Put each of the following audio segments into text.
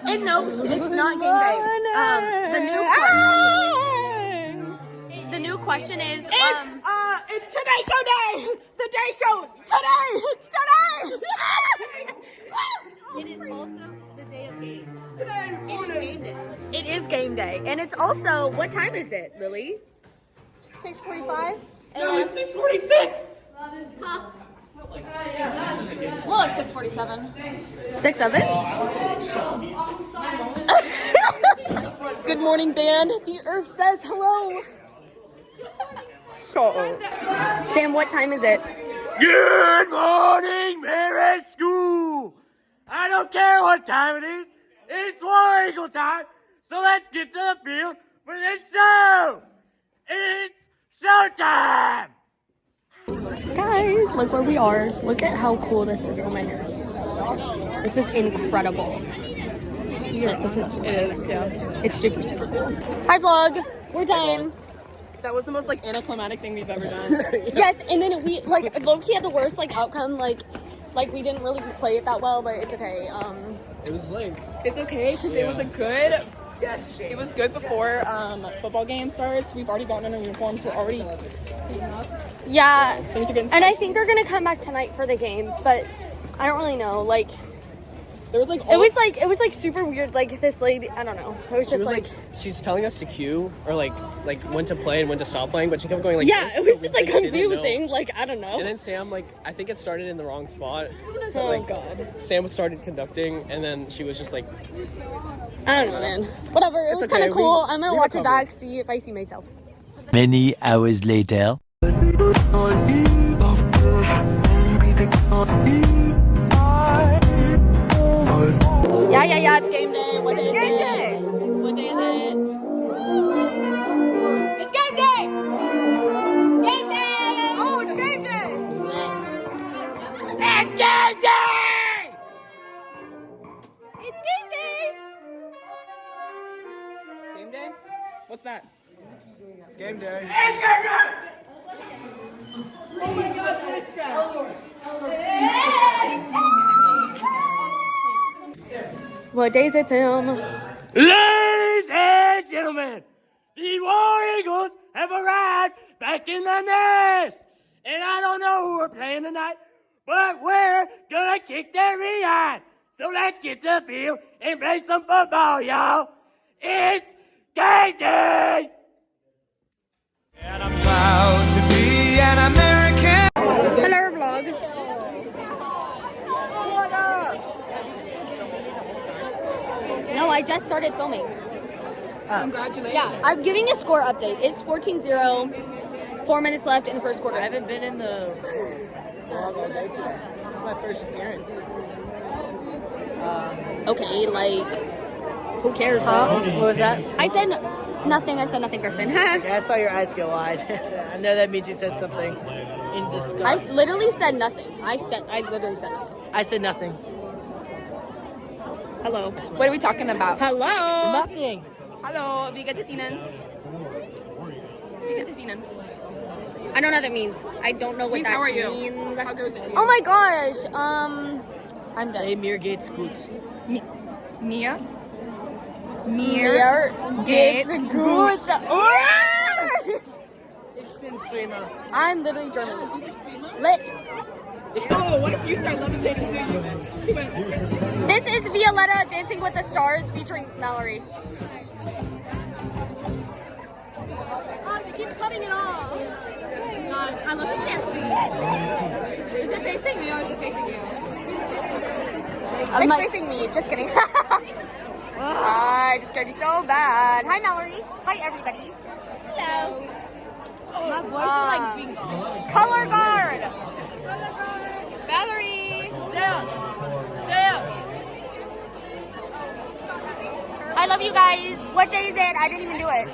And no, it's not game day. The new question is. It's Today Show Day. The Day Show today. It's today. It is also the day of games. Today morning. It is game day, and it's also what time is it, Lily? 6:45. No, it's 6:46. It's more like 6:47. 6-7. Good morning, band. The Earth says hello. Sam, what time is it? Good morning, marist school. I don't care what time it is. It's War Eagle time. So let's get to the field for this show. It's showtime. Guys, look where we are. Look at how cool this is on my hair. This is incredible. Yeah, it is. It's super, super cool. Hi, vlog. We're done. That was the most anticlimactic thing we've ever done. Yes, and then we low-key had the worst outcome. Like we didn't really play it that well, but it's okay. It was late. It's okay because it was a good. Yes, it was good before football game starts. We've already gotten in our uniforms. We're already. Yeah, Things are getting and I think they're gonna come back tonight for the game, but I don't really know. There was it was super weird. This lady, I don't know. It was just she's telling us to cue or like when to play and when to stop playing, but she kept going yeah, this, it was so just we didn't confusing. know. I don't know. And then Sam, I think it started in the wrong spot. Oh God. Sam started conducting, and then she was just like, I don't know, man. Whatever. It was okay. kind of cool. I'm gonna watch it recovered. back, see if I see myself. Many hours later. Yeah, it's game day. What day is it? What day is it? It's game day! Game day! Oh, it's game day! It's game day! It's game day! Game day? What's that? "It's game day." It's game day! Oh my God, nice try. What day is it, Sam? Ladies and gentlemen, the War Eagles have arrived back in the nest. And I don't know who we're playing tonight, but we're gonna kick their behind. So let's get to the field and play some football, y'all. It's game day! And I'm proud to be an American. Hello, vlog. No, I just started filming. Congratulations. Yeah, I'm giving a score update. It's 14-0. 4 minutes left in the first quarter. I haven't been in the vlog all day today. This is my first appearance. Okay, who cares, huh? What was that? I said nothing. I said nothing, Griffin. Okay, I saw your eyes go wide. I know that means you said something in I disgust. literally said nothing. I literally said nothing. I said nothing. Hello. What are we talking about? Hello. Nothing. Hello, vi get sinen. I don't know what that means. I don't know what Please, that how are you? means. How goes it to you? Oh my gosh. I'm Say done. Mir Gates Scoots. Mia? Mir geht's gut. I'm literally German. Lit. Oh, what if you start levitating too? This is Violetta Dancing with the Stars featuring Mallory. They keep cutting it off. Guys, I look, you can't see. Is it facing me or is it facing you? It's facing me. Just kidding. I just scared you so bad. Hi, Mallory. Hi, everybody. Hello. My voice is like being gone. Color guard. Valerie! Sam! I love you guys. What day is it? I didn't even do it.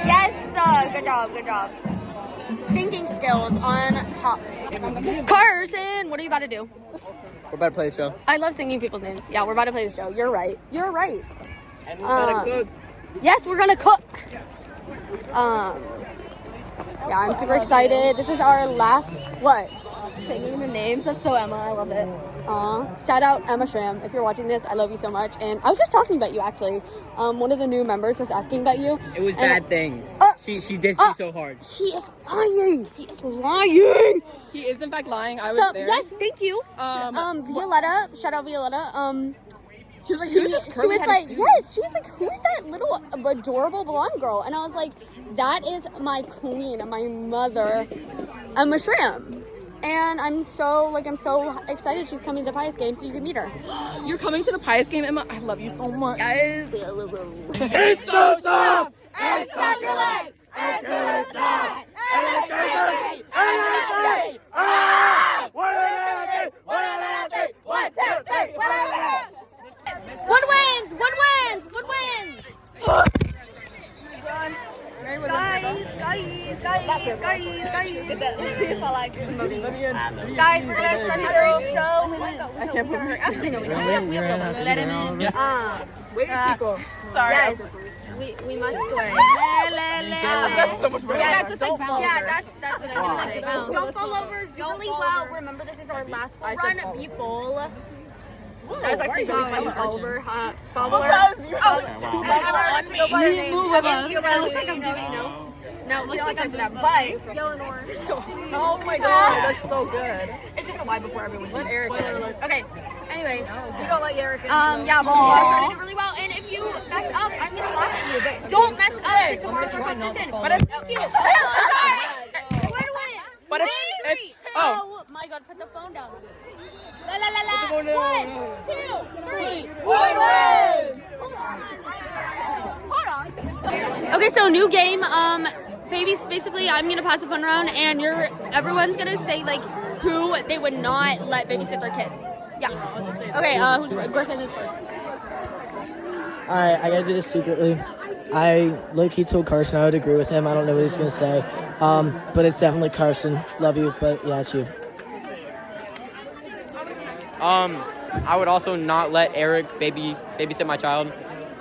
Yes, good job. Thinking skills on top. Carson, what are you about to do? We're about to play the show. I love singing people's names. Yeah, we're about to play the show. You're right. And we're about to cook. Yes, we're gonna cook. Yeah, I'm super excited. This is our last, what? Singing the names. That's so Emma. I love it. Shout out Emma Schramm. If you're watching this, I love you so much. And I was just talking about you actually. One of the new members was asking about you. It was bad things. She dissed you so hard. He is lying. He is lying. He is in fact lying. I was there. Yes, thank you. Violetta. Shout out Violetta. She was like, she was like, who is that little adorable blonde girl? And I was like, that is my queen, my mother, Emma Schramm. And I'm so excited she's coming to the Pius game so you can meet her. You're coming to the Pius game, Emma? I love you so much. Guys. It's so soft and succulent and it's not and it's crazy and it's sweet. Ah! 1, 2, 3, 1, 2, 3, 1, 2, 3, 1, 2, 3. One wins! Guys, we're gonna such a great show. I can't believe her. Actually, no, we don't. We have let him in. Wait, people. Sorry. Yes, we must swear. That's so much better. Yeah, that's what I do. Don't fall over really well. Remember, this is our last full run. Be full. That's actually really funny. Follower. No, it looks like I'm doing that. But yellow and orange. Oh my god, that's so good. It's just a lie before everyone. Let Eric in. Okay. Anyway, You don't let Eric in. yeah, well, you did really well. And if you mess up, I'm gonna laugh at you. But don't mess up because tomorrow's our competition. But if you, But if oh my god, put the phone down. La la la la. 1, 2, 3. One wins! Hold on. Okay, so new game. Babies, basically, I'm gonna pass the fun around, and everyone's gonna say like who they would not let babysit their kid. Yeah. Okay. Griffin is first. Alright, I gotta do this secretly. I low-key told Carson I would agree with him. I don't know what he's gonna say. But it's definitely Carson. Love you, but yeah, it's you. I would also not let Eric babysit my child.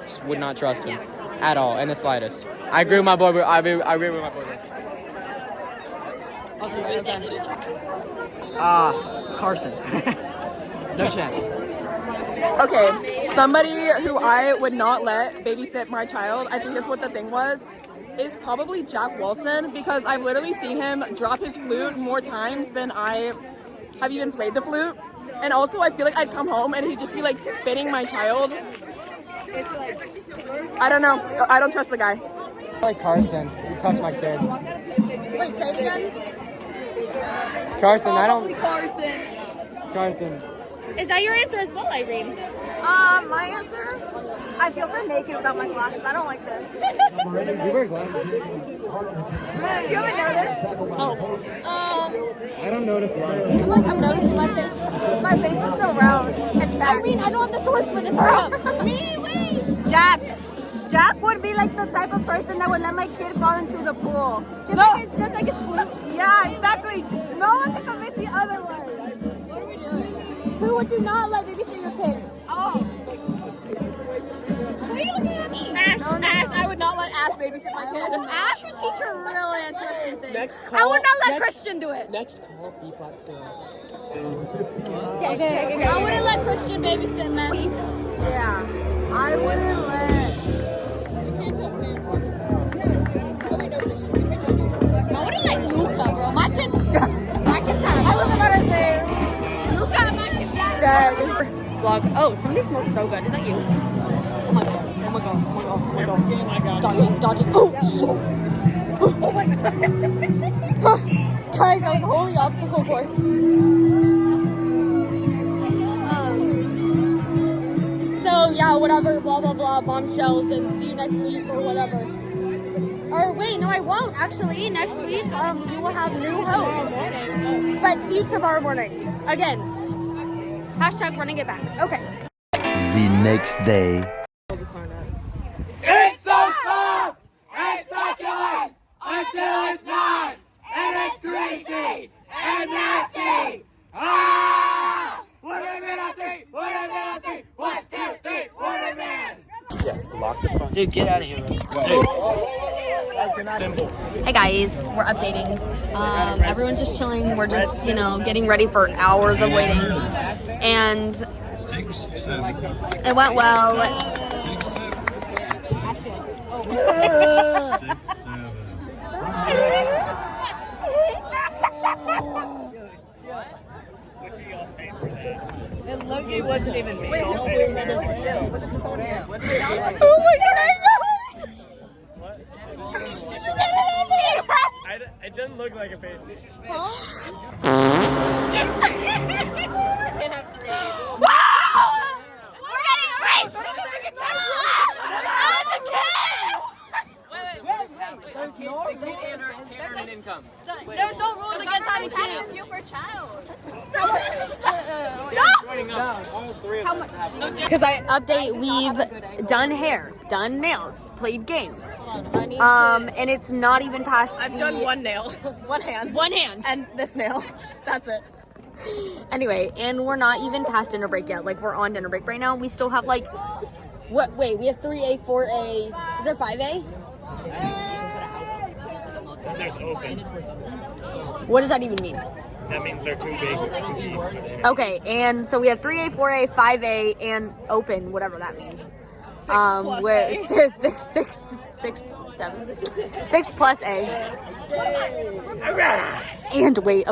Just would not trust him at all, in the slightest. I agree with my boy. I agree with my boy. Carson. No chance. okay, somebody who I would not let babysit my child, I think that's what the thing was, is probably Jack Wilson, because I've literally seen him drop his flute more times than I have even played the flute. And also, I feel like I'd come home and he'd just be like spitting my child. I don't know. I don't trust the guy. I like Carson. He touched my kid. Wait, say it again. Carson, I don't. Carson. Carson. Is that your answer as well, Irene? My answer? I feel so naked without my glasses. I don't like this. You wear glasses. You haven't noticed? I don't notice why. I'm noticing my face. My face looks so round and fat. I mean, I don't have the swords for this. Hurry up. Jack would be like the type of person that would let my kid fall into the pool. Just like his flute. Yeah, exactly. No one can convince the other one. What are we doing? Who would you not let babysit your kid? Oh. Why are you looking at me? Ash, I would not let Ash babysit my kid. Ash would teach her really interesting things. Next call. I would not let Christian do it. Next call, B-flat scale. Okay. I wouldn't let Christian babysit men. Yeah. I wouldn't let. I wouldn't let Luca, bro. My kid's I was about to say Luca, my kid's Dead. Vlog. Oh, somebody smells so good. Is that you? Oh my god. Dodging. Oh, so. Oh my god. Guys, that was a holy obstacle course. So yeah, whatever, blah blah blah, bombshells, and see you next week or whatever. Or wait, no, I won't actually. Next week, you will have new hosts. But see you tomorrow morning. Again. Hashtag running it back. Okay. The next day. It's so soft and succulent until it's not, and it's greasy and nasty. Ah! What a minute! 1, 2, 3, what a man! Dude, get out of here, bro. Hey guys, we're updating. Everyone's just chilling. We're just, getting ready for hours of waiting. And it went well. And Loki wasn't even me. Wait, no, there was a two. Was it to someone here? Oh my god! It doesn't look like a face. There's no rules against having kids. Because Update, we've done hair, done nails, played games. And it's not even past I've done one nail, one hand, and this nail. That's it. Anyway, and we're not even past dinner break yet. Like, we're on dinner break right now. We still have we have 3A, 4A. Is there 5A? There's open. What does that even mean? That means they're too big to eat. Okay, and so we have 3A, 4A, 5A, and open, whatever that means. We're 6 plus A. And wait,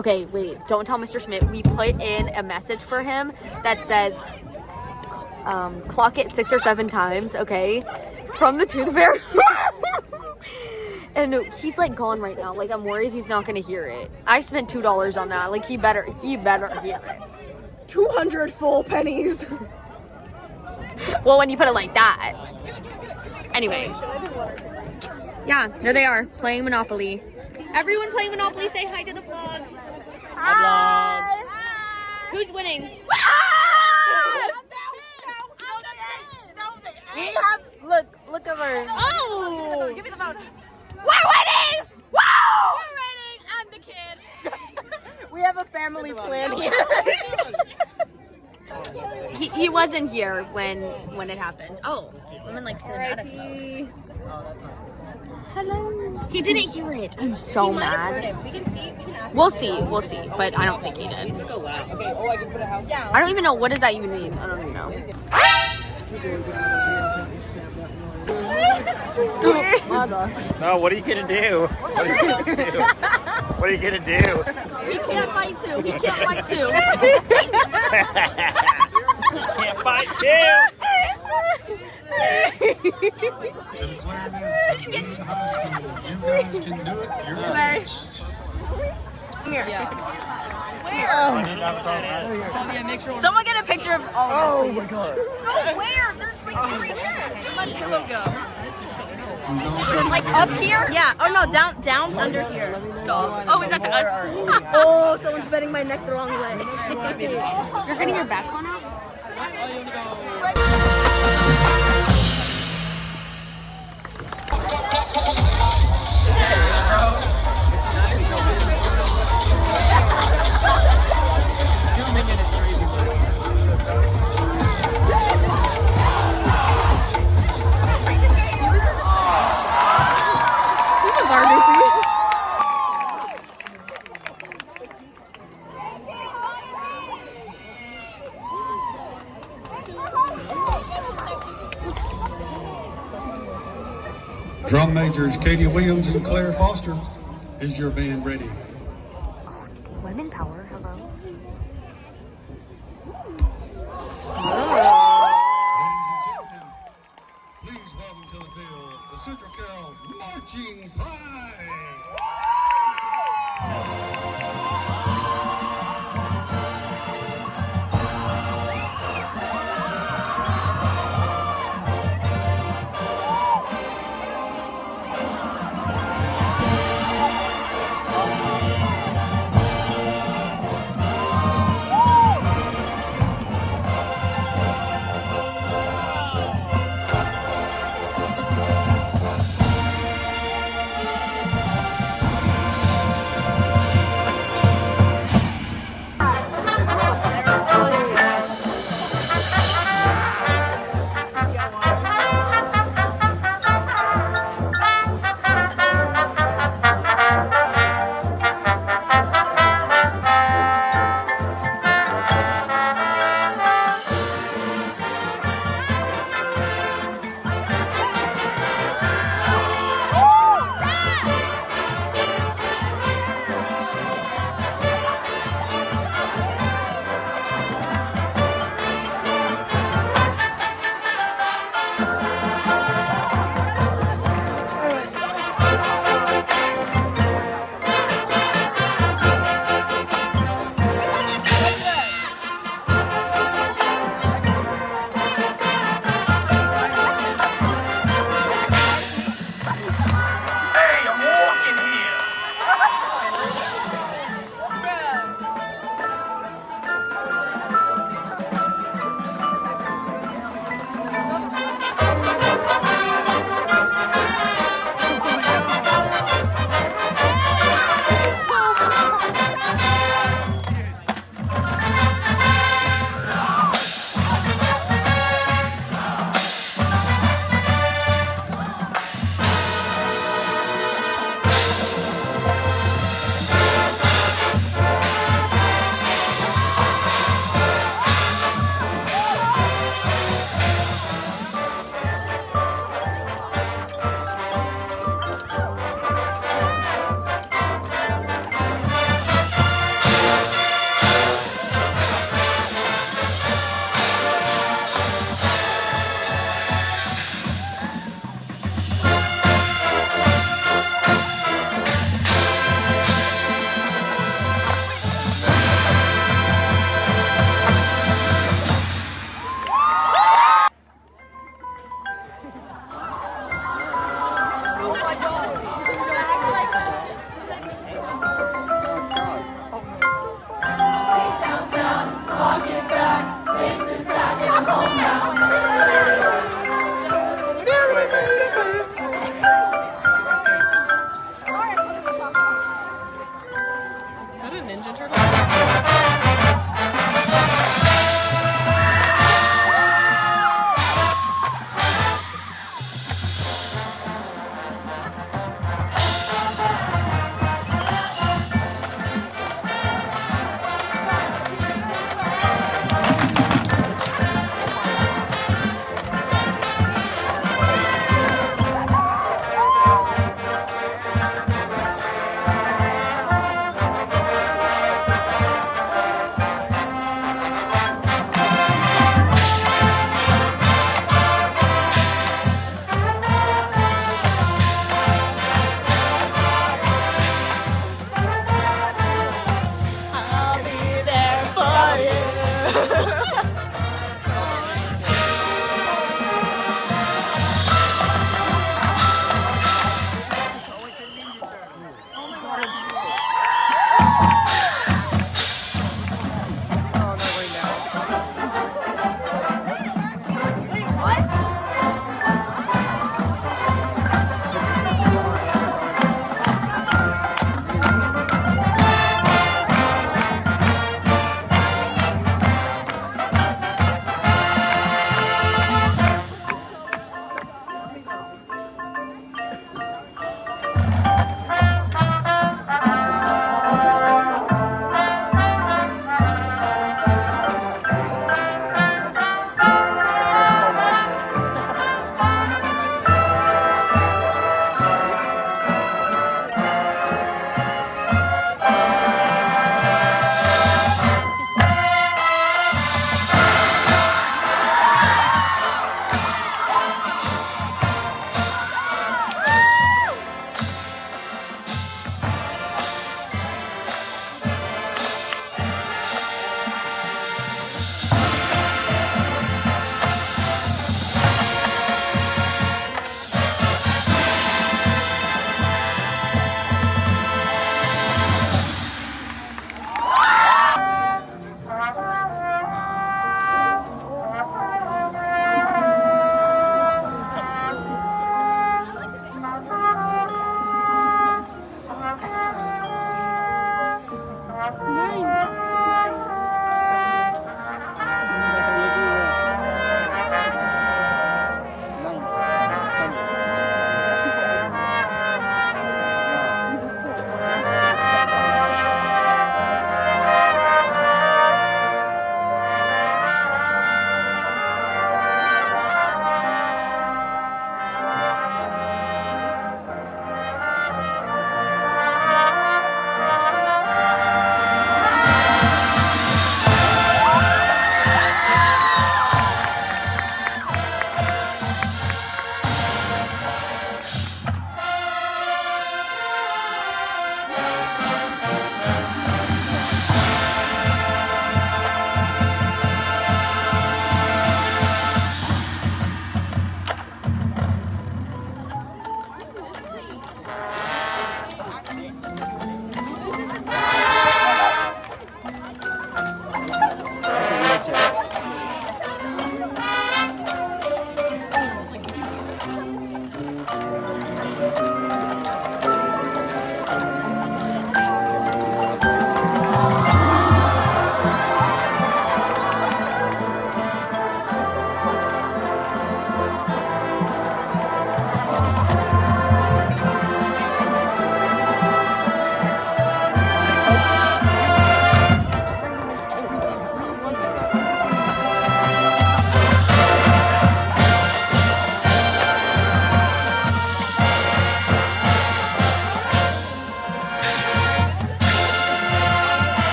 don't tell Mr. Schmidt. We put in a message for him that says, clock it 6 or 7 times, okay? From the Tooth Fairy. And he's like gone right now. Like, I'm worried he's not gonna hear it. I spent $2 on that. Like, he better hear it. 200 full pennies. Well, when you put it like that. Anyway. Yeah, there they are, playing Monopoly. Everyone playing Monopoly, say hi to the vlog. Hi! Who's winning? We have look over. Oh! Give me the phone. We're winning! Woo! We're winning! I'm the kid. We have a family plan here. He wasn't here when it happened. Oh, I'm in like cinematic. Hello. He didn't hear it. I'm so mad. We can ask. We'll see. But I don't think he did. I don't even know, what does that even mean? I don't even know. No, what are you gonna do? What are you gonna do? He can't fight too. He can't fight too. Can't fight too. Someone get a picture of all of this. Oh my god. Go where? There's like 3 here. Logo. Like up here? Yeah. Oh no, down under here. Stop. Oh, is that to us? Oh, someone's bending my neck the wrong way. You're getting your back on out? Drum majors Katie Williams and Claire Foster. Is your band ready? Women power, hello. Ladies and gentlemen, please welcome to the field the Central Cal Marching Pride.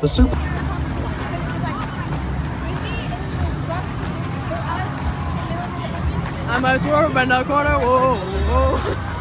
The Super. I'm a swerve in the corner. Whoa, whoa.